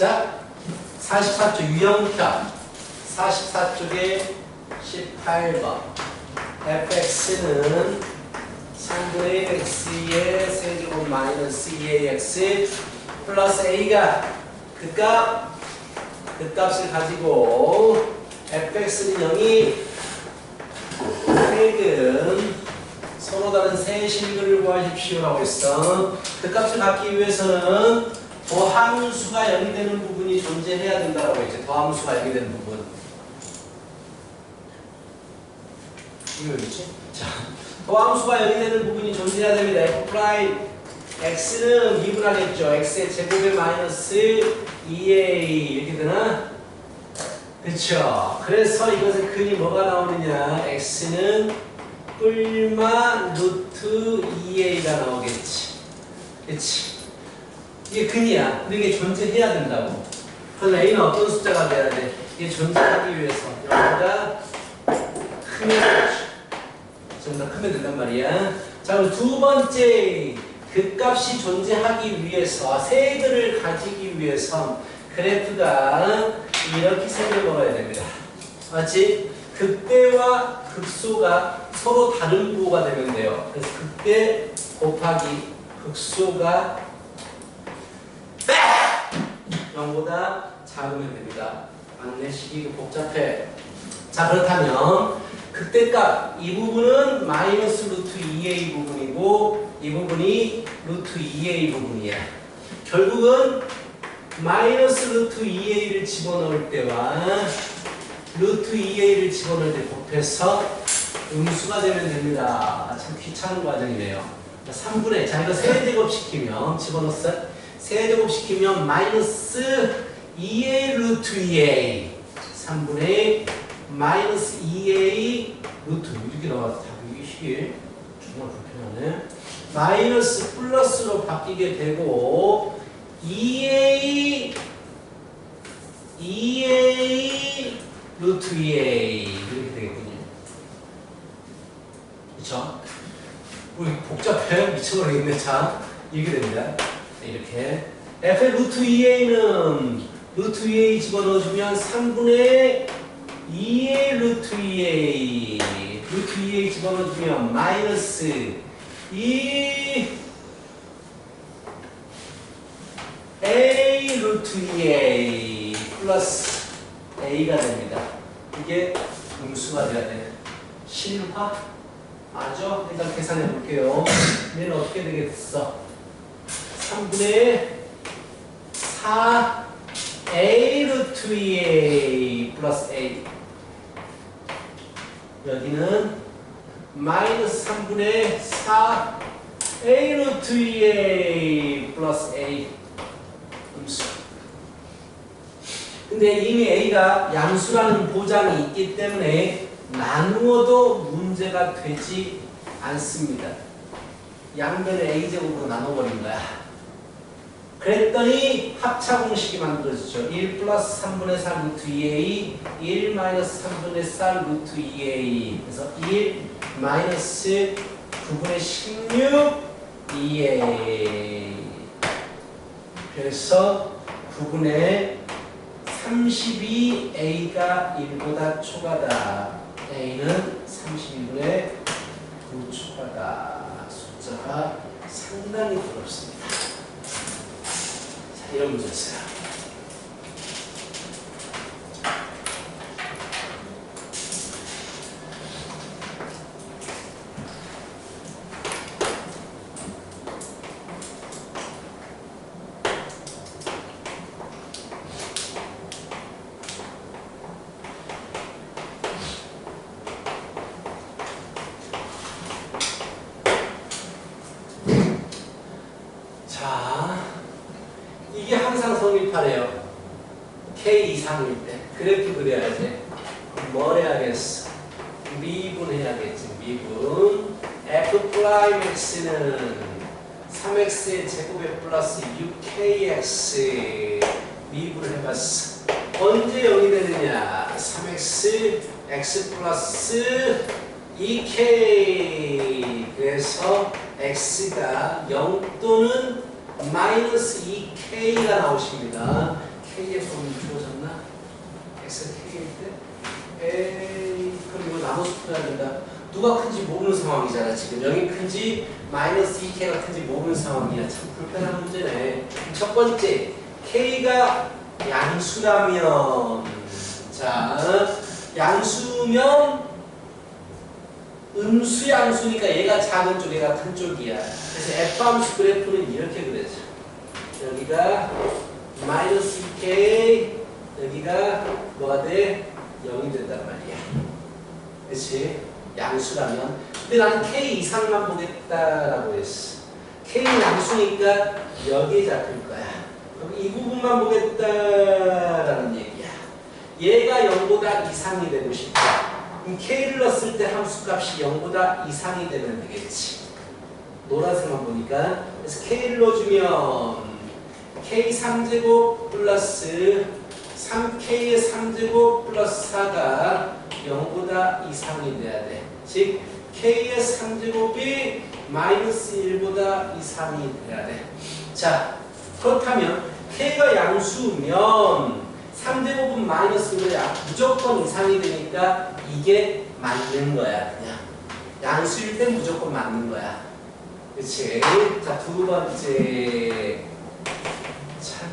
시작. 44쪽 유형편 44쪽에 18번 fx는 3분의 x의 세제곱 마이너스 2ax 플러스 a가 그 값을 가지고 fx는 0이 세금 서로 다른 세 실근을 구하십시오 라고 했어. 그 값을 갖기 위해서는 더함수가 0이 되는 부분이 존재해야 된다라고 했죠. 더함수가 0이 되는 부분. 이거 어디지? 자, 더함수가 0이 되는 부분이 존재해야 됩니다. f 프라임 x는 미분하겠죠. x의 제곱에 마이너스 2a 이렇게 되나? 그쵸? 그래서 이것의 근이 뭐가 나오느냐? x는 뿔마 루트 2a가 나오겠지. 그치? 이게 근이야. 근데 이게 존재해야 된다고. 그럼 a는 어떤 숫자가 돼야 돼? 이게 존재하기 위해서 여기가 크면 좀 더 크면 된단 말이야. 자, 그럼 두 번째 그 값이 존재하기 위해서 세들을 가지기 위해서 그래프가 이렇게 색을 먹어야 됩니다. 맞지? 극대와 극소가 서로 다른 부호가 되면 돼요. 그래서 극대 곱하기 극소가 0보다 작으면 됩니다. 안내식이 복잡해. 자, 그렇다면 극대값 이 부분은 마이너스 루트 2a 부분이고 이 부분이 루트 2a 부분이야. 결국은 마이너스 루트 2a를 집어넣을 때와 루트 2a를 집어넣을 때 곱해서 음수가 되면 됩니다. 참 귀찮은 과정이네요. 3분의 자 이거 세제곱 시키면 집어넣었어? 세제곱 시키면 마이너스 2a 루트 2a 3분의 마이너스 2a 루트 이렇게 나와서 답이 이게 정말 불편하네. 마이너스 플러스로 바뀌게 되고 2a 루트 2a 이렇게 되겠군요. 그쵸? 우리 복잡해 미쳐버리겠네. 자 이렇게 됩니다. 이렇게 f의 루트 2a는 루트 2a 집어넣어주면 3분의 2a 루트 2a 루트 2a 집어넣어주면 마이너스 2a 루트 2a 플러스 a가 됩니다. 이게 음수가 돼야 돼. 실화? 맞아? 일단 계산해 볼게요. 얘는 어떻게 되겠어? 3분의 4a 루트 2a 플러스 a 여기는 마이너스 3분의 4a 루트 2a 플러스 a 음수. 근데 이미 a가 양수라는 보장이 있기 때문에 나누어도 문제가 되지 않습니다. 양변을 a제곱으로 나눠버린 거야. 그랬더니 합차 공식이 만들어졌죠. 1 플러스 3분의 4 루트 2a 1 마이너스 3분의 4 루트 2a 그래서 1 마이너스 9분의 16 2a 그래서 9분의 32a가 1보다 초과다. a는 32분의 9 초과다. 숫자가 상당히 부럽습니다. 자, 이런 문제였어요. 이게 항상 성립하래요. K 이상일 때. 그래프 그려야지. 뭘 해야겠어? 미분해야겠지. 미분. F 프라임 X는 3X의 제곱에 플러스 6KX. 미분을 해봤어. 언제 0이 되느냐? 3X, X 플러스 2K. 그래서 X가 0 또는 마이너스 2K가 나오십니다. K의 범위 주어졌나? X가 K일 때? 에이, 그럼 이거 나눠서 풀어야 된다. 누가 큰지 모르는 상황이잖아. 지금 0이 큰지 마이너스 2K가 큰지 모르는 상황이야. 참 불편한 문제네. 첫 번째, K가 양수라면, 자, 양수면 음수 양수니까 얘가 작은 쪽, 얘가 큰 쪽이야. 그래서 F함수 그래프는 이렇게 그려져. 여기가 마이너스 2K, 여기가 뭐가 돼? 0이 된단 말이야. 그치? 양수라면. 근데 나는 K 이상만 보겠다라고 했어. K 양수니까 여기에 잡힐 거야. 그럼 이 부분만 보겠다라는 얘기야. 얘가 0보다 이상이 되고 싶다. 그럼 K를 넣었을 때 함수값이 0보다 이상이 되면 되겠지. 노란색만 보니까. 그래서 K를 넣어주면 K 3제곱 플러스 3K의 3제곱 플러스 4가 0보다 이상이 돼야 돼. 즉 K의 3제곱이 마이너스 1보다 이상이 돼야 돼. 자, 그렇다면 K가 양수면 3제곱은 마이너스 1보다 무조건 이상이 되니까 이게 맞는 거야. 그냥 양수일 땐 무조건 맞는 거야. 그치? 자, 두 번째. 참,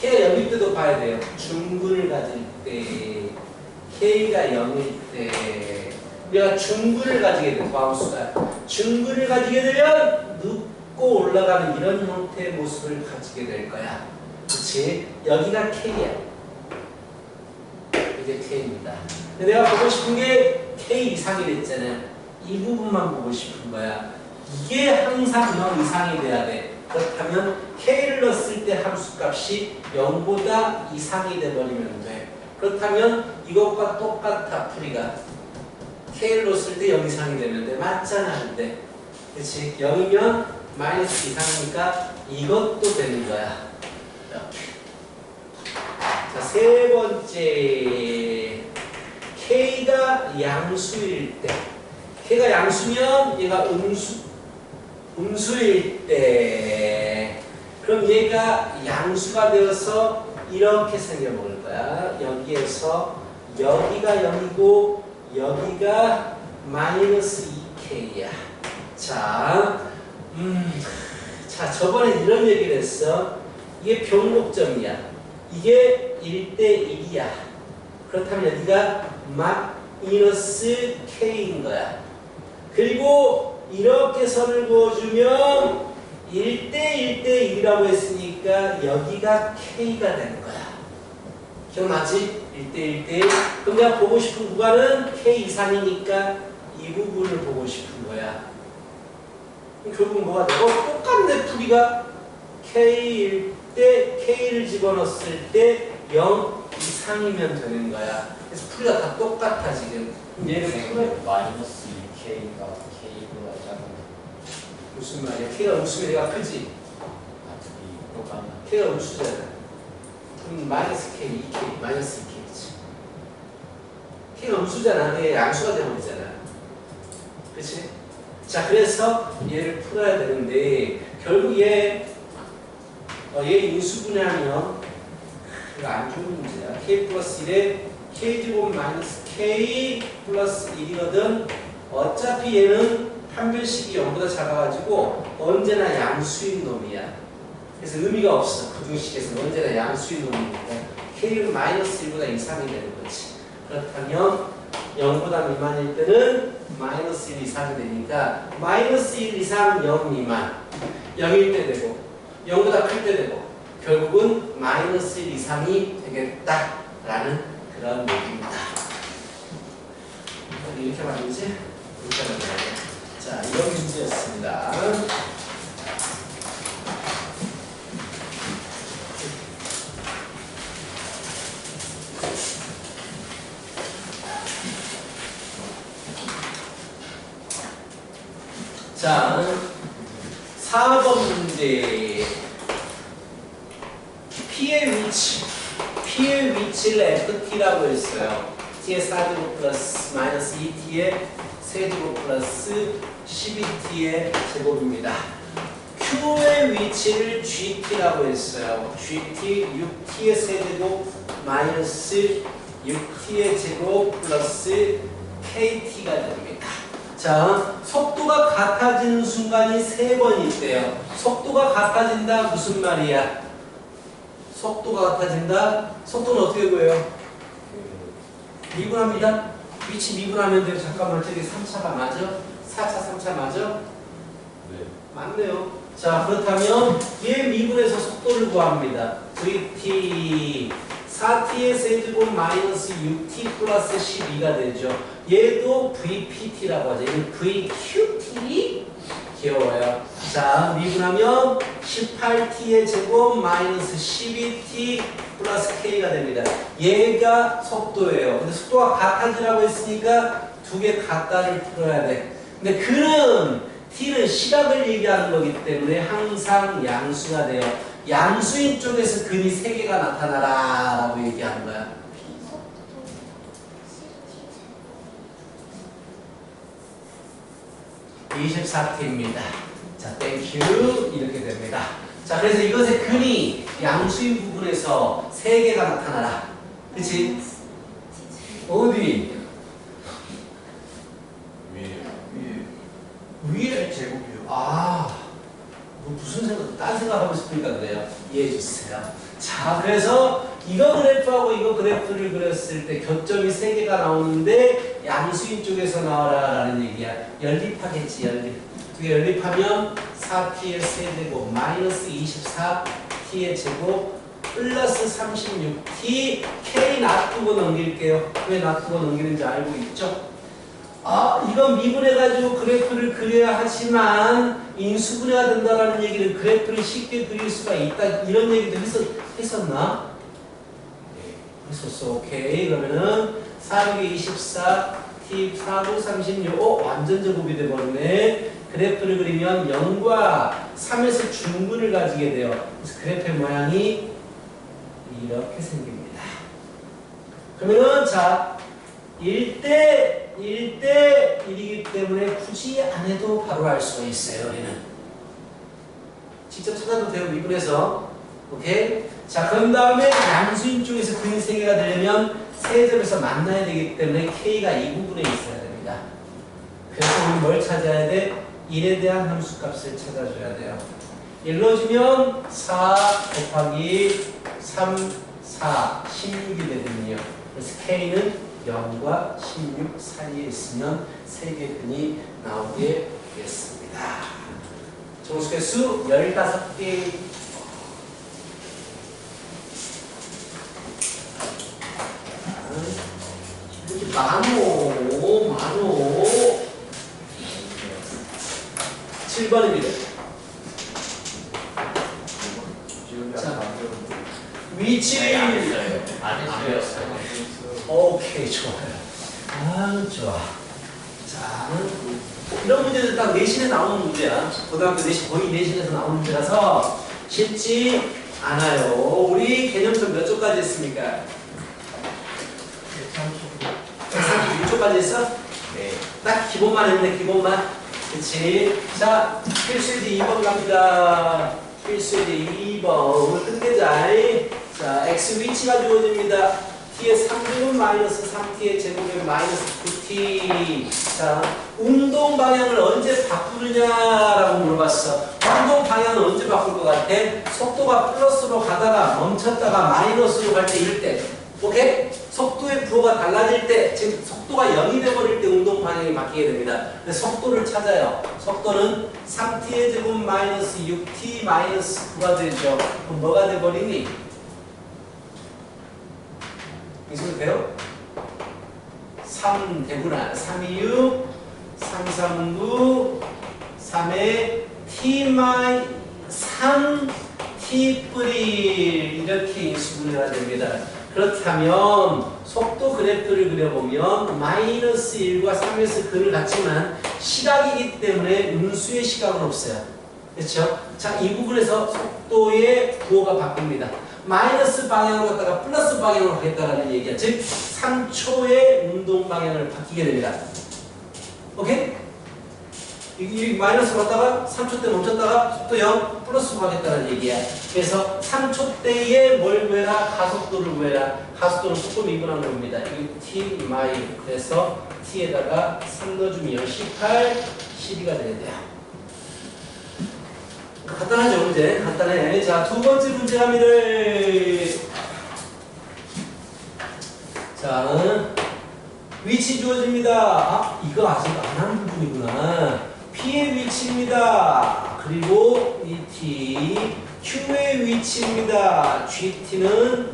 K가 0일 때도 봐야 돼요. 중근을 가질 때, K가 0일 때, 우리가 중근을 가지게 돼, 더함수가. 중근을 가지게 되면 눕고 올라가는 이런 형태의 모습을 가지게 될 거야. 그치? 여기가 K야. 이게 K입니다. 근데 내가 보고 싶은 게 K 이상이 됐잖아. 이 부분만 보고 싶은 거야. 이게 항상 0 이상이 돼야 돼. 그렇다면 K를 넣었을 때 함수값이 0보다 이상이 돼버리면 돼. 그렇다면 이것과 똑같아. 풀이가 K를 넣었을 때 0 이상이 되면 돼. 맞잖아. 근데 그치? 0이면 마이너스 이상이니까 이것도 되는 거야. 이렇게. 자, 세 번째. K가 양수일 때, K가 양수면 얘가 음수일 때, 그럼 얘가 양수가 되어서 이렇게 생겨버릴 거야. 여기에서 여기가 0이고 여기가 마이너스 2K야. 자, 저번에 이런 얘기를 했어. 이게 변곡점이야. 이게 1대 1이야. 그렇다면 여기가 마이너스 K인 거야. 그리고 이렇게 선을 그어주면 1대 1대 1이라고 했으니까 여기가 K가 되는 거야. 기억나지? 1대 1대 1. 그럼 내가 보고 싶은 구간은 K 이상이니까 이 부분을 보고 싶은 거야. 결국 뭐가 되고? 똑같네. 풀이가 K일 때 K를 집어넣었을 때 0 이상이면 되는 거야. 그래서 풀이가 다 똑같아 지금. 얘를 마이너스 2K가 K보다 작은 무슨 말이야? K가 음수면 얘가 크지? 똑같나? K가 음수잖아. 그럼 마이너스 K, 2K, 마이너스 2K지. K가 음수잖아. 얘 양수가 되어버리잖아. 그치? 자, 그래서 얘를 풀어야 되는데 결국 얘 인수분해하면 이거 안 좋은 문제야. K 플러스 1에 K제곱 마이너스 K 플러스 1이거든. 어차피 얘는 판별식이 0보다 작아가지고 언제나 양수인 놈이야. 그래서 의미가 없어. 부등식에서는 언제나 양수인 놈이니까 K는 마이너스 1보다 이상이 되는 거지. 그렇다면 0보다 미만일 때는 마이너스 1 이상이 되니까 마이너스 1 이상 0 미만 0일 때 되고 0보다 클 때 되고 결국은 마이너스 1 이상이 되겠다라는 그런 얘기입니다. 이렇게 말이지? 이렇게 말이야. 자, 이런 문제였습니다. 자, 4번 문제. P의 위치를 FT라고 했어요. T의 4제곱 플러스 마이너스 2T의 세제곱 플러스 12T의 제곱입니다. Q의 위치를 GT라고 했어요. GT 6T의 세제곱 마이너스 6T의 제곱 플러스 KT가 됩니다. 자, 속도가 같아지는 순간이 3번 있대요. 속도가 같아진다 무슨 말이야? 속도가 같아진다? 속도는 어떻게 구해요? 미분합니다. 위치 미분하면 돼요. 잠깐만, 저기 3차가 맞아? 4차, 3차 맞아? 네. 맞네요. 자, 그렇다면 얘 미분해서 속도를 구합니다. VT 4t의 세제곱 마이너스 6t 플러스 12가 되죠. 얘도 VPT라고 하죠. 얘는 VQT? 귀여워요. 자, 미분하면 18t의 제곱 마이너스 12t 플러스 k가 됩니다. 얘가 속도예요. 근데 속도가 같아지라고 했으니까 두 개 같다를 풀어야 돼. 근데 그는 t는 시각을 얘기하는 거기 때문에 항상 양수가 돼요. 양수인 쪽에서 근이 3개가 나타나라 라고 얘기하는 거야. 24t입니다. 자, 땡큐 이렇게 됩니다. 자, 그래서 이것의 근이 양수인 부분에서 3개가 나타나라. 그치? 어디? 위에 제곱이요. 아, 뭐 무슨 생각, 딴 생각하고 싶으니까 그래요. 이해해 주세요. 자, 그래서 이거 그래프하고 이거 그래프를 그렸을 때 교점이 3개가 나오는데 양수인 쪽에서 나와라라는 얘기야. 연립하겠지, 연립. 두 개 연립하면 4t의 세제곱 마이너스 24t의 제곱 플러스 36t k 놔두고 넘길게요. 왜 놔두고 넘기는지 알고 있죠? 아, 이건 미분해가지고 그래프를 그려야 하지만 인수분해가 된다는 얘기는 그래프를 쉽게 그릴 수가 있다. 이런 얘기도 했었나? 네, 했었어. 오케이. 그러면은 4, 6, 24, t, 4, 9, 36. 완전 제곱이 돼버리네. 그래프를 그리면 0과 3에서 중분을 가지게 돼요. 그래서 그래프의 모양이 이렇게 생깁니다. 그러면은 자, 1대 1이기 때문에 굳이 안 해도 바로 알 수가 있어요. 우리는 직접 찾아도 돼요. 미분해서. 오케이? 자, 그런 다음에 양수인 쪽에서 근이 3개가 되려면 세점에서 만나야 되기 때문에 K가 이 부분에 있어야 됩니다. 그래서 우리 뭘 찾아야 돼? 1에 대한 함수값을 찾아줘야 돼요. 1로 주면 4 곱하기 3, 4, 16이 되거든요. 그래서 K는 0과 16 사이에 있으면 3개 근이 나오게 되겠습니다. 정수개수 15개. 이렇게 많어. 7번입니다. 자, 위치. 안 했어요. 오케이, 좋아요. 아, 좋아. 자, 이런 문제들 딱 내신에 나오는 문제야. 고등학교 내신, 거의 내신에서 나오는 문제라서 쉽지 않아요. 우리 개념편 몇 쪽까지 했습니까? 136쪽까지 했어? 네. 딱 기본만 했네, 기본만. 그치? 자, 필수예제 2번 갑니다. 필수예제 2번. 오늘 끝내자. 자, x 위치가 주어집니다. t의 3제곱 마이너스 3t의 제곱에 마이너스 9t. 자, 운동 방향을 언제 바꾸느냐라고 물어봤어. 운동 방향은 언제 바꿀 것 같아? 속도가 플러스로 가다가 멈췄다가 마이너스로 갈 때 이럴 때. 오케이? 속도의 부호가 달라질 때, 즉 속도가 0이 돼버릴 때 운동 방향이 바뀌게 됩니다. 그래서 속도를 찾아요. 속도는 3t의 제곱 마이너스 6t 마이너스 9가 되죠. 그럼 뭐가 돼버리니? 이 소리 돼요? 3 되구나. 3이 6, 3, 3, 9, 3에 t 마이 3 t 뿌리 이렇게 인수분해가 됩니다. 그렇다면 속도 그래프를 그려보면 마이너스 1과 3에서 근을 갖지만 시각이기 때문에 음수의 시각은 없어요. 그렇죠? 자, 이 부분에서 속도의 부호가 바뀝니다. 마이너스 방향으로 갔다가 플러스 방향으로 가겠다라는 얘기야. 즉 3초의 운동 방향을 바뀌게 됩니다. 오케이? 이 마이너스 갔다가 3초 때 멈췄다가 속도 0 플러스 가겠다는 얘기야. 그래서 3초 때에 뭘 구해라? 가속도를 구해라. 가속도는 속도 미분한 겁니다. 이게 t 마일. 그래서 t에다가 3 넣어주면 18, 12가 되는데요. 간단하죠, 문제? 간단해. 자, 두 번째 문제 갑니다. 자, 위치 주어집니다. 아, 이거 아직 안 한 부분이구나. P의 위치입니다. 그리고 이 T, Q의 위치입니다. GT는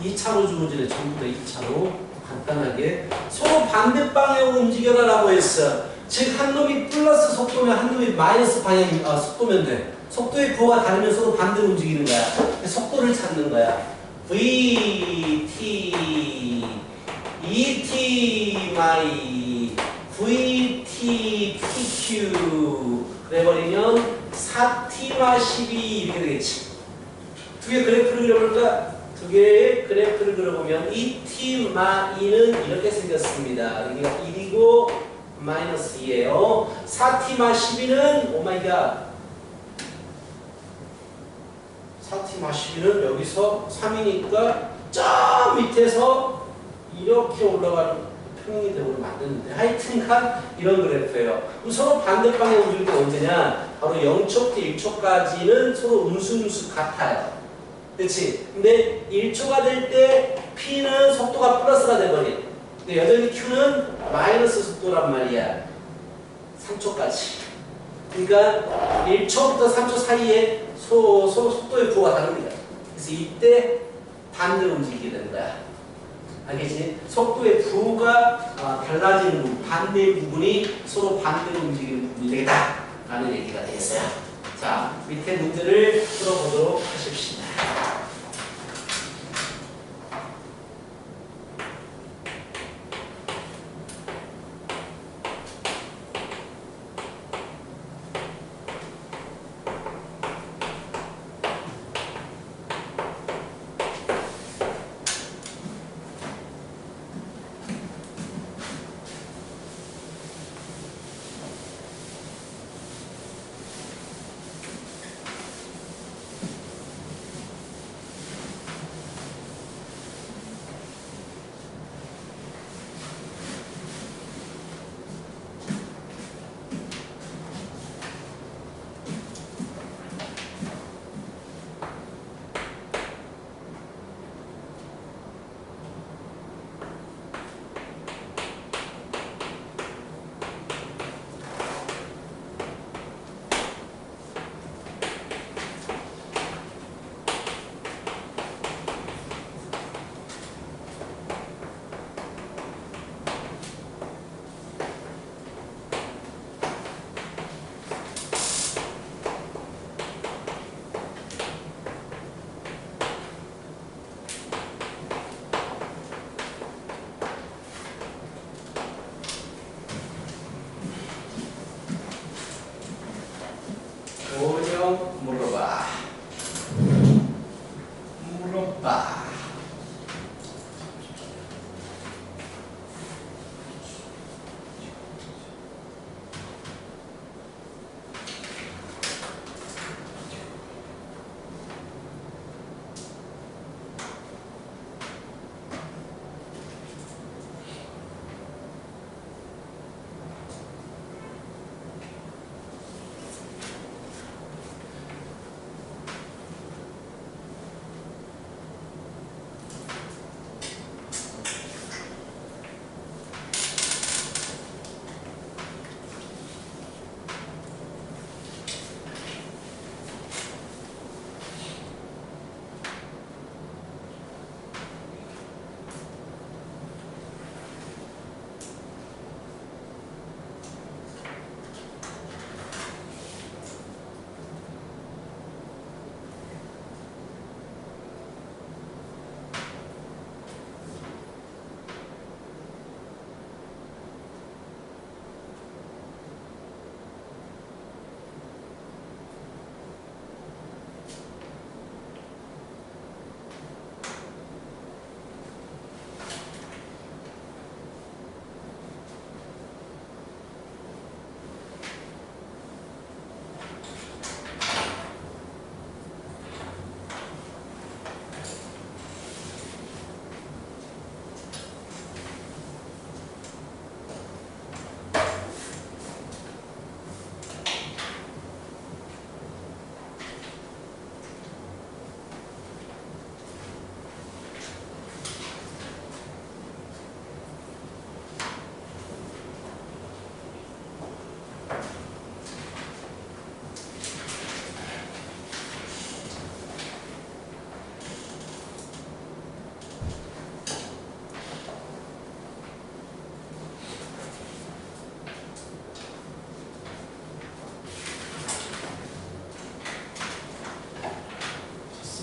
2차로 주어지네. 전부 다 2차로. 간단하게. 서로 반대 방향으로 움직여라 라고 했어. 즉, 한 놈이 플러스 속도면 한 놈이 마이너스 방향, 속도면 돼. 속도의 부호가 다르면 서로 반대로 움직이는 거야. 속도를 찾는 거야. V, T, ET, 마이, VT, PQ. 그래버리면 4T마 12 이렇게 되겠지. 두 개의 그래프를 그려볼까? 두 개의 그래프를 그려보면 ET마 2는 이렇게 생겼습니다. 여기가 1이고 마이너스 2예요. 4T마 12는 오마이갓 4T마 12는 여기서 3이니까 저 밑에서 이렇게 올라가는 평행이 되고 만드는데 하여튼간 이런 그래프예요. 서로 반대방에 움직일 때 언제냐? 바로 0초 때 1초까지는 서로 음수음수 같아요. 그렇지? 근데 1초가 될 때 P는 속도가 플러스가 돼버린. 근데 여전히 Q는 마이너스 속도란 말이야. 3초까지. 그러니까 1초부터 3초 사이에 서로 속도의 부호가 다릅니다. 그래서 이때 반대로 움직이게 되는 거야. 알겠지? 속도의 부호가 달라지는 부분, 반대의 부분이 서로 반대로 움직이는 부분이 되겠다 라는 얘기가 되겠어요. 자, 밑에 문제를 풀어보도록 하십시다.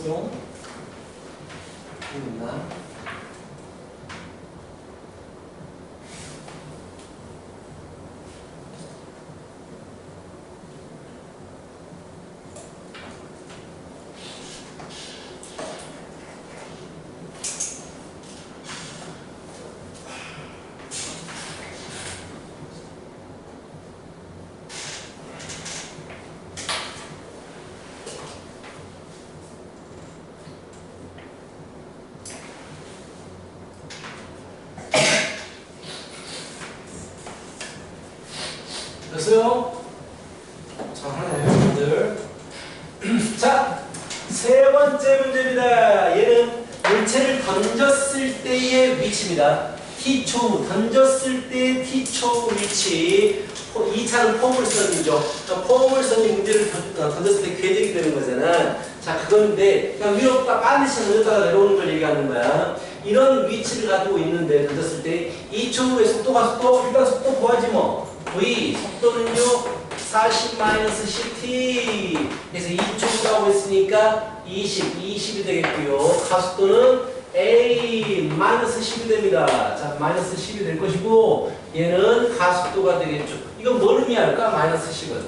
소용 있나? 됐어요? 잘하네요, 여러분들. 자, 세 번째 문제입니다. 얘는 물체를 던졌을 때의 위치입니다. T초, 던졌을 때의 T초 위치. 2차는 포물선이죠. 포물선이 문제를 던졌을 때 궤적이 되는 거잖아. 자, 그건데, 그냥 위로 반드시 던졌다가 내려오는 걸 얘기하는 거야. 이런 위치를 가지고 있는데, 던졌을 때 2초 후에 속도가 일단 속도 구하지 뭐. V, 속도는요, 40-10t. 그래서 2초라고 했으니까 20이 되겠고요. 가속도는 A-10이 됩니다. 자, -10이 될 것이고, 얘는 가속도가 되겠죠. 이건 뭘 의미할까? -10은.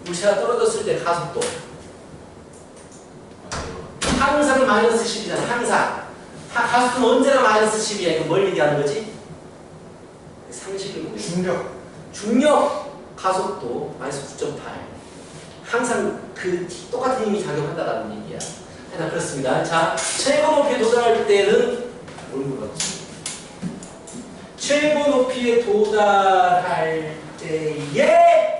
물체가 떨어졌을 때 가속도. 항상 -10이잖아, 항상. 가속도는 언제나 -10이야. 이거 뭘 얘기하는 거지? 상식을 보면. 중력 가속도 -9.8 항상 그 똑같은 힘이 작용한다라는 얘기야. 하여튼 그렇습니다. 자, 최고 높이에 도달할 때는 뭘 물었지? 최고 높이에 도달할 때의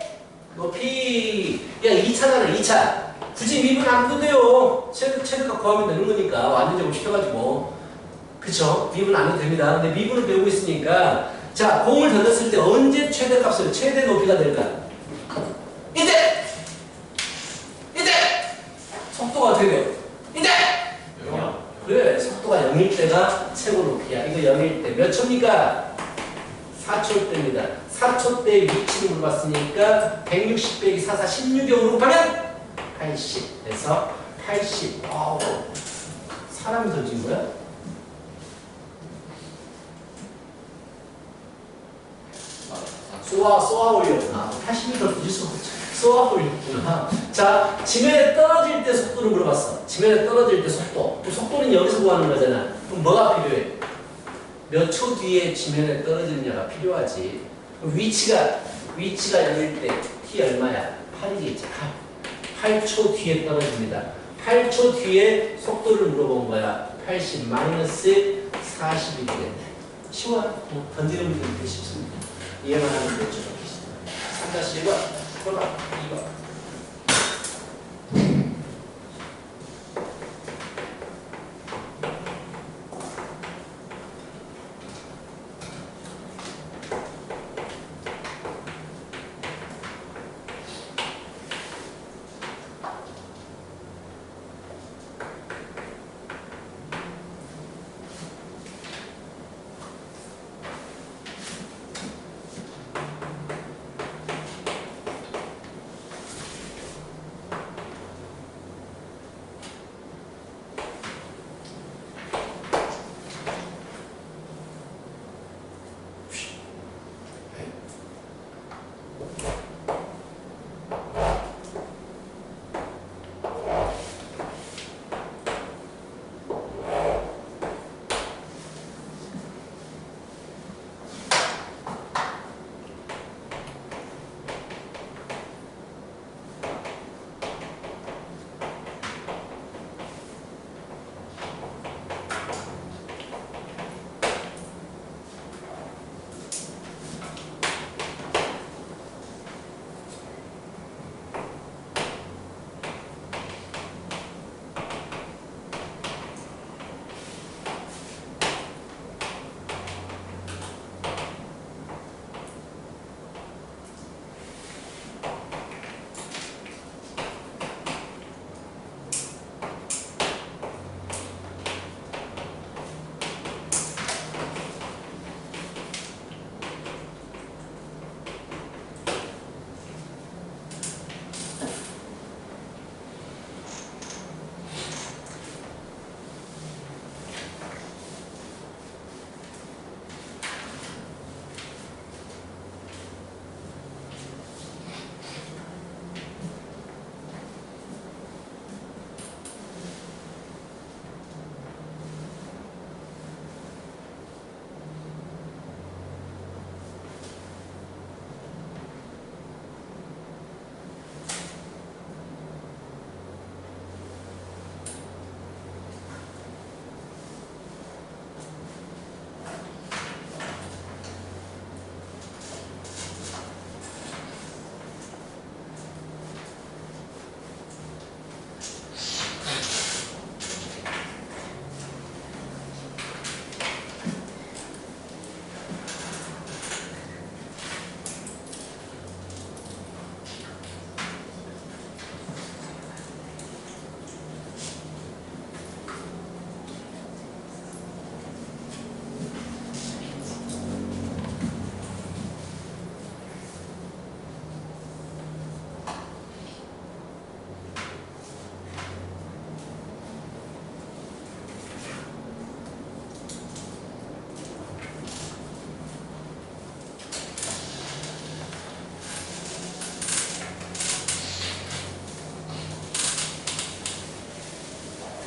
높이. 야, 2차잖아, 2차. 굳이 미분 안 해도 돼요. 최대값 구하면 되는 거니까 완전적으로 시켜가지고. 그쵸? 미분 안 해도 됩니다. 근데 미분을 배우고 있으니까. 자, 공을 던졌을 때 언제 최대값으로 최대 높이가 될까? 이때! 속도가 어떻게 돼요? 이때! 그래, 속도가 0일 때가 최고 높이야. 이거 0일 때. 몇 초입니까? 4초 때입니다. 4초 때 위치를 물어봤으니까 160 빼기 44, 16에 곱하면 80. 그래서 80. 와우. 사람이 던진 거야? 쏘아 올렸구나. 80m 던질 수가 없죠. 쏘아 올렸구나. 자, 지면에 떨어질 때 속도를 물어봤어. 지면에 떨어질 때 속도. 그 속도는 여기서 구하는 거잖아. 그럼 뭐가 필요해? 몇 초 뒤에 지면에 떨어지느냐가 필요하지. 위치가 0일 때 t 얼마야? 8이겠지. 8초 뒤에 떨어집니다. 8초 뒤에 속도를 물어본 거야. 80 마이너스 40이 되겠네. 쉬워. 던지는 문제는 쉽습니다. 이해만 하면 되죠. 3-1번, 4번, 2번.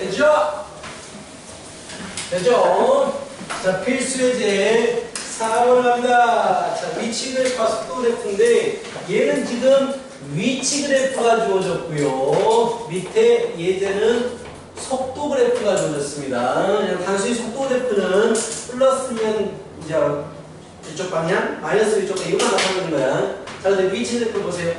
됐죠? 됐죠? 자, 필수예제 4번 갑니다. 자, 위치 그래프와 속도 그래프인데 얘는 지금 위치 그래프가 주어졌고요. 밑에 예제는 속도 그래프가 주어졌습니다. 그냥 단순히 속도 그래프는 플러스면 이제 이쪽 방향, 마이너스 이쪽 방향 이것만 나타내는 거야. 자, 근데 위치 그래프 보세요.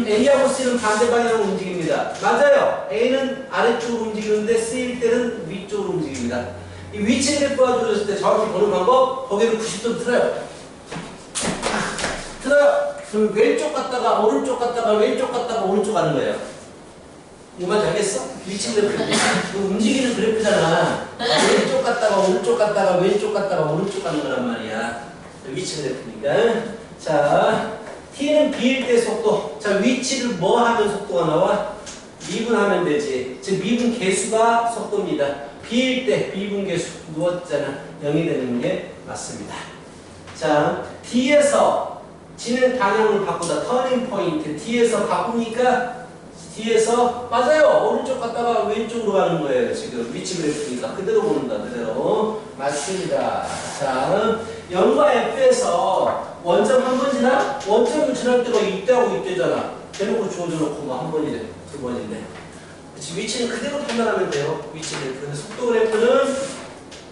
A하고 C는 반대 방향으로 움직입니다. 맞아요. A는 아래쪽으로 움직이는데 C일 때는 위쪽으로 움직입니다. 이 위치 그래프가 주어졌을 때 정확히 보는 방법, 거기를 90도 틀어요. 틀어요. 그럼 왼쪽 갔다가 오른쪽 갔다가 왼쪽 갔다가 오른쪽 가는 거예요. 이거 알겠어? 위치 그래프. 움직이는 그래프잖아. 왼쪽 갔다가 오른쪽 갔다가 왼쪽 갔다가 오른쪽 가는 거란 말이야. 위치 그래프니까. 자, T는 B일 때 속도. 자, 위치를 뭐 하면 속도가 나와? 미분하면 되지. 즉 미분 계수가 속도입니다. B일 때 미분 계수 누웠잖아. 0이 되는 게 맞습니다. 자, D에서 진행 방향을 바꾸다. 터닝 포인트. D에서 바꾸니까 D에서 맞아요. 오른쪽 갔다가 왼쪽으로 가는 거예요. 지금 위치 그래프니까 그대로 보는다. 그대로 맞습니다. 자, 0과 F에서 원점 한 번 지나? 원점을 지날 때가 이때하고 이때잖아. 대놓고 주어져 놓고 뭐 한 번이래, 두 번인데. 그치, 위치는 그대로 판단하면 돼요. 위치 그래프. 근데 속도 그래프는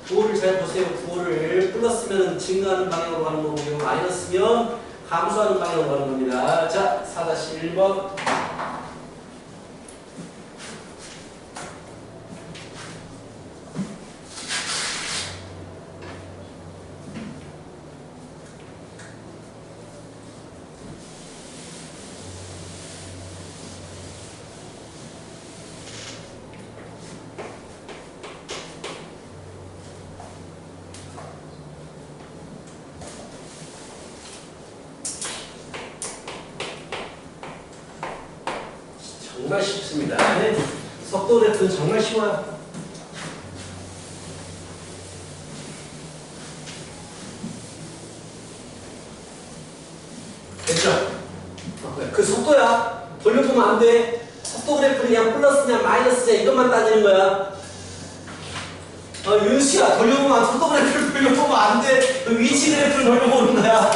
구호를 잘 보세요. 구호를 플러스면 증가하는 방향으로 가는 거고요. 마이너스면 감소하는 방향으로 가는 겁니다. 자, 4-1번. 정말 쉽습니다. 네. 속도 그래프는 정말 쉬워요. 됐죠? 그 속도야. 돌려보면 안 돼. 속도 그래프는 그냥 플러스냐 마이너스냐 이것만 따지는 거야. 윤수야, 돌려보면 속도 그래프를 돌려보면 안 돼. 위치 그래프를 돌려보는 거야.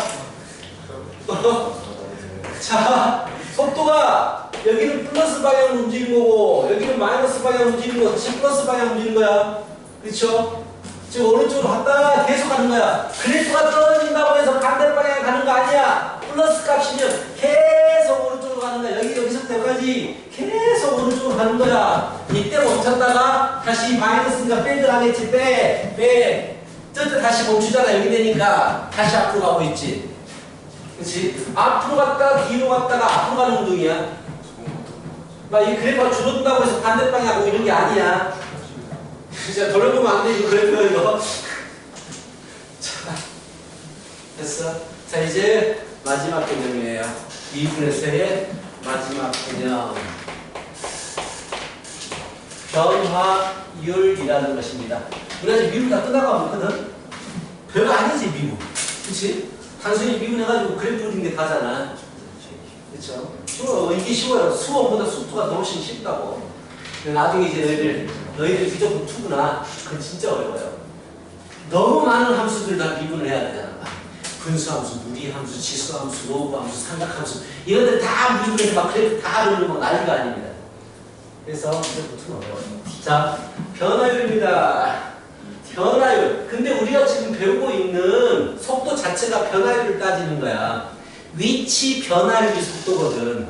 자, 속도가 여기는 플러스 방향으로 움직이는 거고 여기는 마이너스 방향으로 움직이는 거, 다시 플러스 방향으로 움직이는 거야. 그렇죠? 지금 오른쪽으로 갔다가 계속 가는 거야. 그래프가 떨어진다고 해서 반대 방향에 가는 거 아니야. 플러스 값이면 계속 오른쪽으로 가는 거야. 여기서부터 여기까지 계속 오른쪽으로 가는 거야. 이때 멈췄다가 다시 마이너스니까 백을 하겠지. 백. 저때 다시 멈추잖아. 여기 되니까 다시 앞으로 가고 있지. 그렇지? 앞으로 갔다가 뒤로 갔다가 앞으로 가는 운동이야. 막 이 그래프가 줄어든다고 해서 반대 방향 하고 이런 게 아니야. 진짜 돌려보면 안 돼, 이거 그래프 이거. 자, 됐어. 자, 이제 마지막 개념이에요. 2분에서의 마지막 개념. 변화율이라는 것입니다. 우리가 지금 미분 다 끝나가고 있거든? 별거 아니지, 미분. 그치? 단순히 미분해가지고 그래프 그리는 게 다잖아. 그쵸? 쉬워요. 이게 쉬워요. 수업보다 수투가 더 훨씬 쉽다고. 나중에 이제 너희들 비정품 투구나. 그건 진짜 어려워요. 너무 많은 함수들 다 미분을 해야 되잖아. 분수함수, 무리함수, 지수함수, 로그함수, 삼각함수 이런 데 다 미분해서 막 그래프 다 그리는 거 난리가 아닙니다. 그래서 비정품 어려워요. 자, 변화율입니다. 변화율. 근데 우리가 지금 배우고 있는 속도 자체가 변화율을 따지는 거야. 위치 변화율이 속도거든.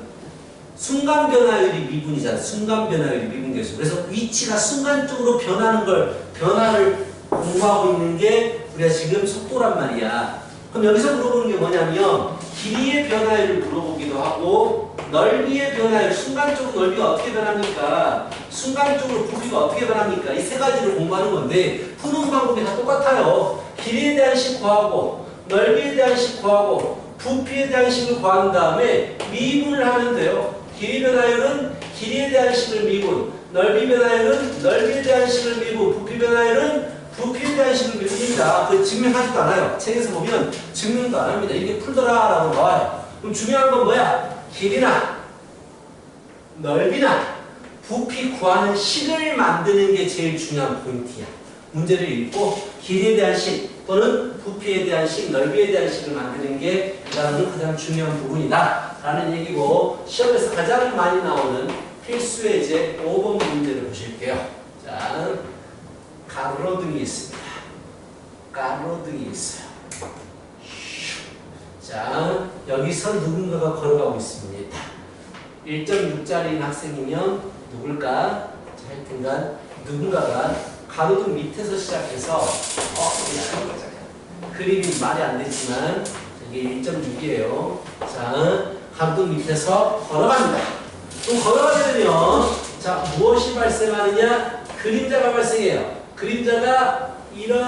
순간 변화율이 미분이잖아. 순간 변화율이 미분 계수. 그래서 위치가 순간적으로 변하는 걸 변화를 공부하고 있는 게 우리가 지금 속도란 말이야. 그럼 여기서 물어보는 게 뭐냐면 길이의 변화율을 물어보기도 하고 넓이의 변화율, 순간적으로 넓이가 어떻게 변합니까? 순간적으로 부피가 어떻게 변합니까? 이 세 가지를 공부하는 건데 푸는 방법이 다 똑같아요. 길이에 대한 식 구하고 넓이에 대한 식 구하고 부피에 대한 식을 구한 다음에 미분을 하면 돼요. 길이 변화율은 길이에 대한 식을 미분, 넓이 변화율은 넓이에 대한 식을 미분, 부피 변화율은 부피에 대한 식을 미분입니다. 그 증명하지도 않아요. 책에서 보면 증명도 안 합니다. 이게 풀더라라고 나와요. 그럼 중요한 건 뭐야? 길이나 넓이나 부피 구하는 식을 만드는 게 제일 중요한 포인트야. 문제를 읽고 길이에 대한 식 또는 부피에 대한 식, 넓이에 대한 식을 만드는 게 그다음은 가장 중요한 부분이다 라는 얘기고, 시험에서 가장 많이 나오는 필수의 제 5번 문제를 보실게요. 자, 가로등이 있습니다. 가로등이 있어요. 자, 여기서 누군가가 걸어가고 있습니다. 1.6짜리인 학생이면 누굴까? 하여튼간 누군가가 가로등 밑에서 시작해서 그림이 말이 안 되지만 이게 1.6이에요. 자, 가로등 밑에서 걸어갑니다. 그럼 걸어가게 되면 자, 무엇이 발생하느냐? 그림자가 발생해요. 그림자가 이렇게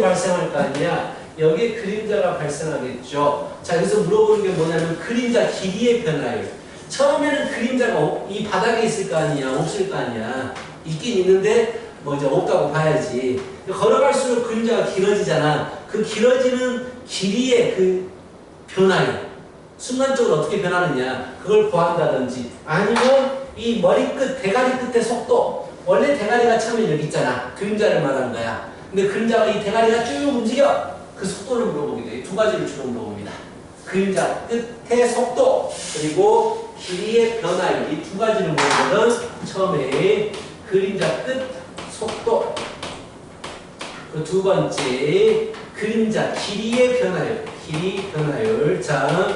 발생할 거 아니야. 여기에 그림자가 발생하겠죠. 자, 여기서 물어보는 게 뭐냐면 그림자 길이의 변화율. 처음에는 그림자가 이 바닥에 있을 거 아니야, 없을 거 아니야. 있긴 있는데 뭐 이제 없다고 봐야지. 걸어갈수록 그림자가 길어지잖아. 그 길어지는 길이의 그 변화율, 순간적으로 어떻게 변하느냐, 그걸 구한다든지, 아니면 이 머리끝, 대가리 끝의 속도. 원래 대가리가 처음에 여기 있잖아. 그림자를 말하는 거야. 근데 그림자가 이 대가리가 쭉 움직여. 그 속도를 물어보게 돼. 두 가지를 주로 물어봅니다. 그림자 끝의 속도 그리고 길이의 변화율, 이 두 가지를 물어보면 처음에 그림자 끝 속도, 그 두 번째 그림자 길이의 변화율, 길이 변화율. 자,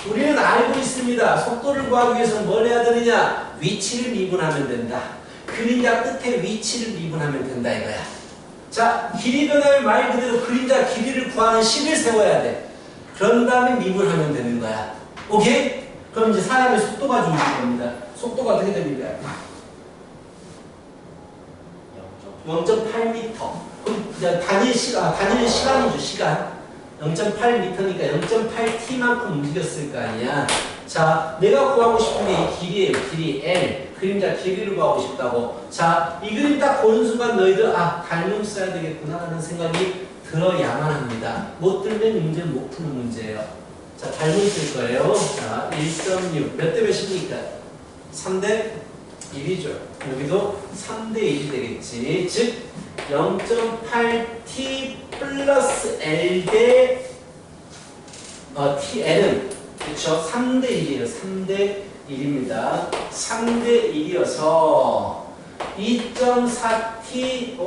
우리는 알고 있습니다. 속도를 구하기 위해서는 뭘 해야 되느냐? 위치를 미분하면 된다. 그림자 끝에 위치를 미분하면 된다 이거야. 자, 길이 변화율 말 그대로 그림자 길이를 구하는 식을 세워야 돼. 그런 다음에 미분하면 되는 거야. 오케이? 그럼 이제 사람의 속도가 중요한 겁니다. 속도가 어떻게 됩니까? 0.8m. 그럼 그냥 단위 시간이죠, 시간. 0.8m니까 0.8t만큼 움직였을 거 아니야. 자, 내가 구하고 싶은 게 이 길이에요. 길이 L. 그림자 길이를 구하고 싶다고. 자, 이 그림 딱 보는 순간 너희들 닮음 써야 되겠구나 하는 생각이 들어야만 합니다. 못 들면 문제는 못 푸는 문제예요. 자, 닮음 쓸 거예요. 자, 1.6. 몇 대 몇입니까? 3대 1이죠. 여기도 3대 1이 되겠지. 즉 0.8t 플러스 L 대 TL은 그렇죠. 3대 1이에요. 3대 1입니다. 3대 1이어서 2.4t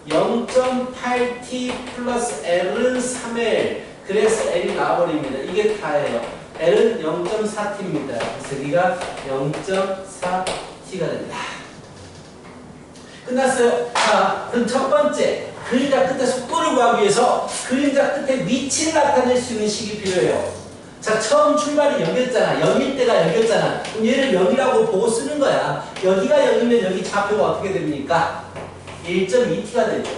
0.8t 플러스 L은 3L. 그래서 L이 나와버립니다. 이게 다예요. L은 0.4t입니다. 그래서 여기가 0.4t가 됩니다. 끝났어요. 자, 그럼 첫 번째 그림자 끝에 속도를 구하기 위해서 그림자 끝에 위치를 나타낼 수 있는 식이 필요해요. 자, 처음 출발이 여기였잖아. 0일 때가 여기였잖아. 그럼 얘를 0이라고 보고 쓰는 거야. 여기가 0이면 여기 좌표가 어떻게 됩니까? 1.2t가 되죠.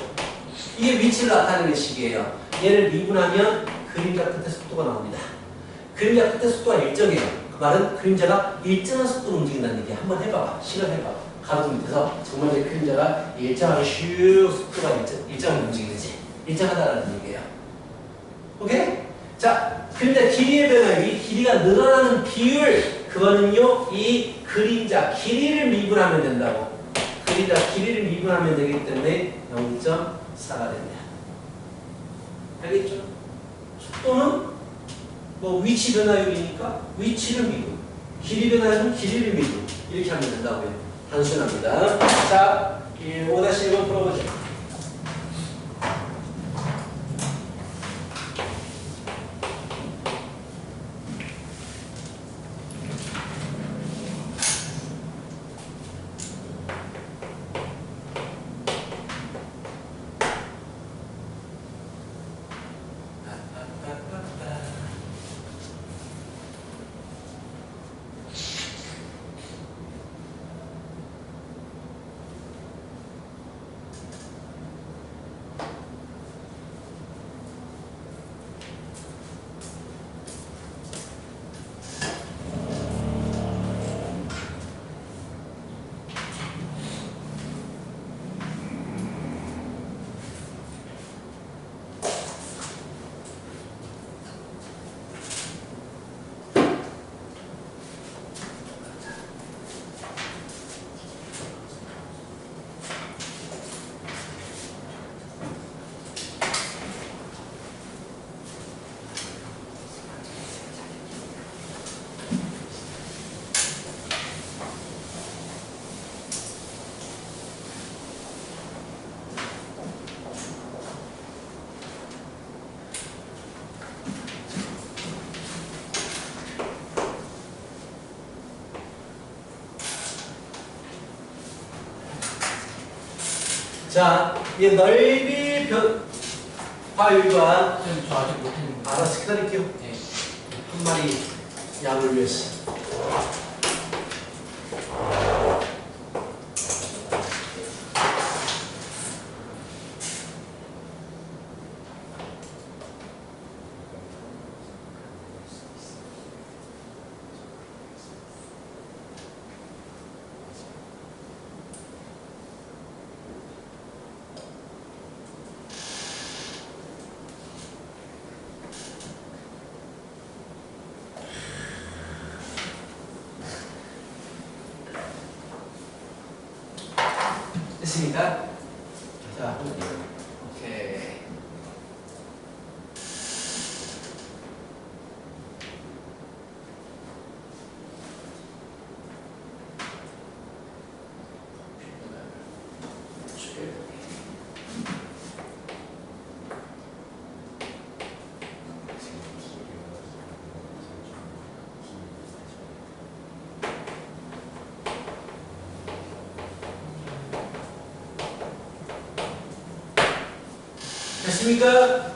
이게 위치를 나타내는 식이에요. 얘를 미분하면 그림자 끝에 속도가 나옵니다. 그림자 끝에 속도가 일정해요. 그 말은 그림자가 일정한 속도로 움직인다는 얘기야. 한번 해봐봐. 실험해봐. 가로등 밑에서 정말 내 그림자가 일정하게 슉 속도가 일정하게 움직이지. 일정하다라는 얘기예요. 오케이? 자, 그림자 길이의 변화, 이 길이가 늘어나는 비율, 그거는요, 이 그림자 길이를 미분하면 된다고. 그림자 길이를 미분하면 되기 때문에 0.4가 됩니다. 알겠죠? 속도는 뭐 위치 변화율이니까 위치를 미분, 길이 변화율은 길이를 미분, 이렇게 하면 된다고요. 단순합니다. 자, 5-1번 풀어보죠. 자, 이 넓이 화율과 저 아직 못했는데. 알아서 기다릴게요. 네. 한 마리 양을 위해서. 됐습니까? 자, 오케이. 됐습니까?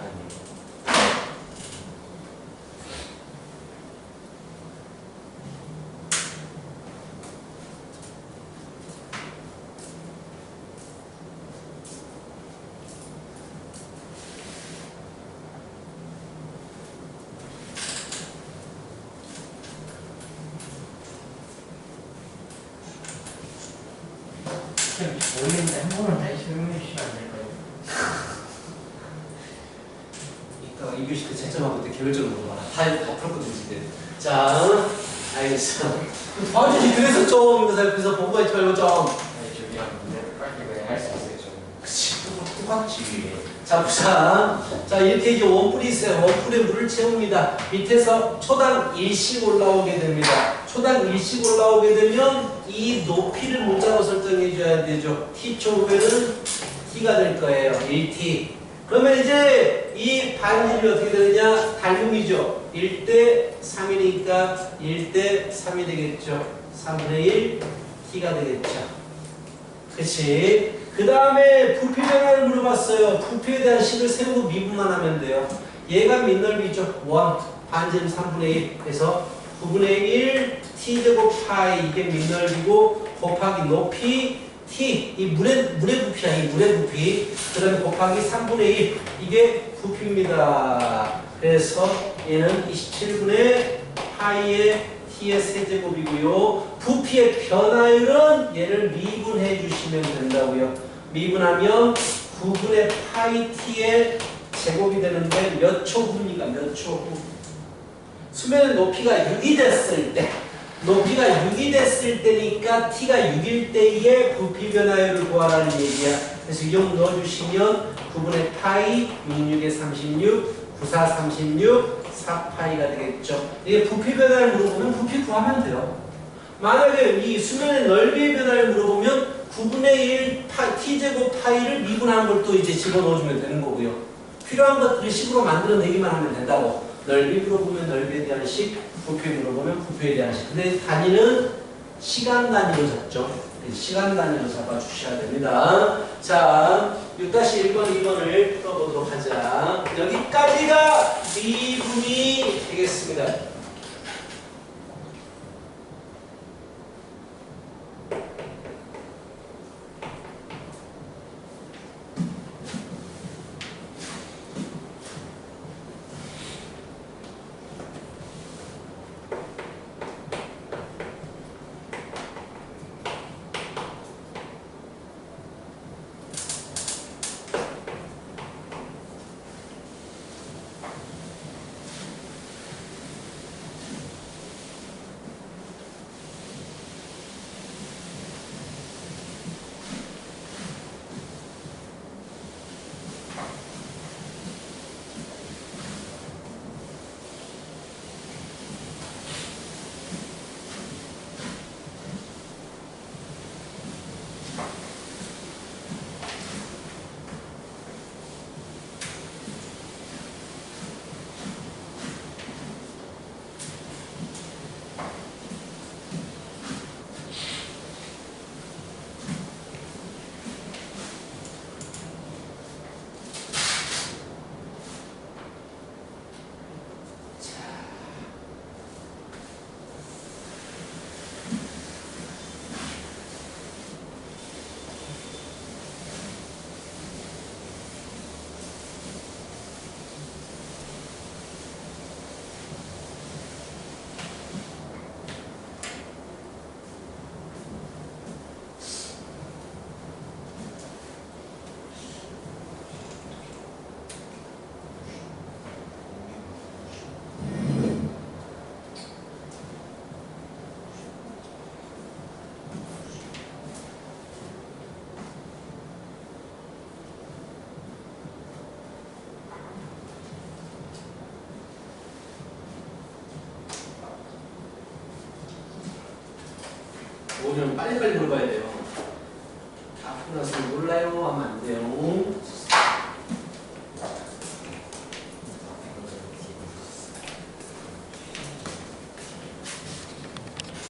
모르겠는데 한 번만 다시 설명해 주시면 안 될까요? 이따가 2교시 때 채점하고 때 개별적으로 물어봐라. 다 풀었거든 이제. 자, 알겠어. 아니 그래서 좀 그래서 보고하지 말고 좀. 아니 저기랑 빨리 그냥 할 수 있어요 저는. 그치, 똑같지. 자, 보자. 자, 이렇게 이제 원뿔이 있어요. 원뿔에 물을 채웁니다. 밑에서 초당 1씩 올라오게 됩니다. 초당 1씩 올라오게 되면 이 높이를 문자로 설정해 줘야 되죠. t초 후에는 t가 될 거예요. 1t. 그러면 이제 이 반지름이 어떻게 되느냐? 닮음이죠. 1대 3이니까 1대 3이 되겠죠. 3분의 1 t가 되겠죠. 그치? 그 다음에 부피 변화를 물어봤어요. 부피에 대한 식을 세우고 미분만 하면 돼요. 얘가 밑넓이죠. 1, 반지름 3분의 1. 그래서 9분의 1 t제곱 파이 이게 밑넓이고 곱하기 높이 t 이 물의 부피야. 이 물의 부피. 그 다음에 곱하기 3분의 1 이게 부피입니다. 그래서 얘는 27분의 파이의 t의 세제곱이고요. 부피의 변화율은 얘를 미분해 주시면 된다고요. 미분하면 9분의 파이 t의 제곱이 되는데 몇 초 후입니까? 몇 초 후? 수면의 높이가 6이 됐을 때 높이가 6이 됐을 때니까 t가 6일 때의 부피 변화율을 구하라는 얘기야. 그래서 6 넣어주시면 9분의 파이 66에 36 94 36 4파이가 되겠죠. 이게 부피 변화를 물어보면 부피 구하면 돼요. 만약에 이 수면의 넓이의 변화를 물어보면 9분의 1 t제곱 파이를 미분한 걸 또 이제 집어넣어주면 되는 거고요. 필요한 것들을 식으로 만들어내기만 하면 된다고. 넓이 물어보면 넓이에 대한 식, 부피 물어보면 부피에 대한 식. 근데 단위는 시간 단위로 잡죠. 시간 단위로 잡아주셔야 됩니다. 자, 6-1번, 2번을 풀어보도록 하자. 여기까지가 미분이 되겠습니다. 뭐냐면 빨리빨리 물어봐야 돼요. 다 풀어서 몰라요 하면 안 돼요.